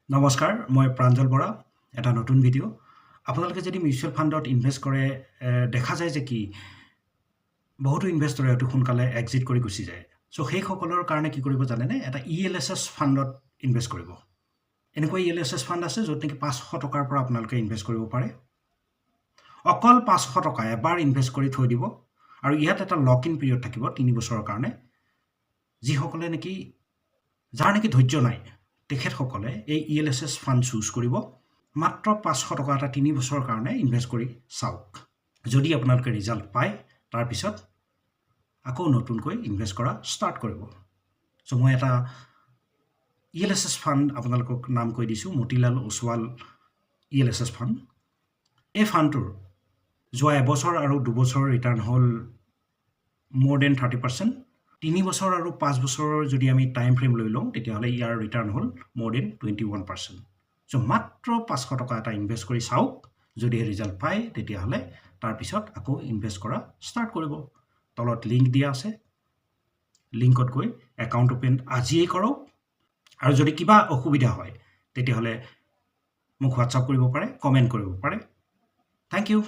নমস্কাৰ মই প্ৰাঞ্জল বৰা এটা নতুন ভিডিঅ' আপোনালোকে যদি মিউচুৱেল ফাণ্ডত ইনভেষ্ট কৰে দেখা যায় যে কি বহুতো ইনভেষ্টৰে অতি সোনকালে এক্সিট কৰি গুচি যায় চ' সেইসকলৰ কাৰণে কি কৰিব জানেনে এটা ELSS ফাণ্ডত ইনভেষ্ট কৰিব এনেকুৱা ELSS ফাণ্ড আছে য'ত নেকি 500 টকাৰ পৰা আপোনালোকে ইনভেষ্ট কৰিব পাৰে অকল 500 টকা এবাৰ ইনভেষ্ট কৰি থৈ দিব আৰু ইয়াত এটা লক ইন পিৰিয়ড থাকিব 3 বছৰৰ কাৰণে যিসকলে নেকি যাৰ নেকি ধৈৰ্য নাই তেখেতসকলে এই ELSS ফাণ্ড চুজ কৰিব মাত্ৰ 500 টকা এটা 3 বছৰৰ কাৰণে ইনভেষ্ট কৰি চাওক যদি আপোনালোকে ৰিজাল্ট পায় তাৰপিছত আকৌ নতুনকৈ ইনভেষ্ট কৰা ষ্টাৰ্ট কৰিব চ' মই এটা ELSS ফাণ্ড আপোনালোকক নাম কৈ দিছোঁ মতিলাল ওসৱাল ELSS ফাণ্ড এই ফাণ্ডটোৰ যোৱা এবছৰ আৰু 2 বছৰৰ ৰিটাৰ্ণ হ'ল more than 30%, 3 বছৰ আৰু 5 বছৰৰ যদি আমি টাইম ফ্ৰেম লৈ লওঁ তেতিয়াহ'লে ইয়াৰ ৰিটাৰ্ণ হ'ল more than 21%. চ' মাত্ৰ 500 টকা এটা ইনভেষ্ট কৰি চাওক যদি ৰিজাল্ট পায় তেতিয়াহ'লে তাৰপিছত আকৌ ইনভেষ্ট কৰা ষ্টাৰ্ট কৰিব তলত লিংক দিয়া আছে লিংকত গৈ একাউণ্ট ওপেন আজিয়েই কৰক আৰু যদি কিবা অসুবিধা হয় তেতিয়াহ'লে মোক হোৱাটছআপ কৰিব পাৰে কমেণ্ট কৰিব পাৰে থেংক ইউ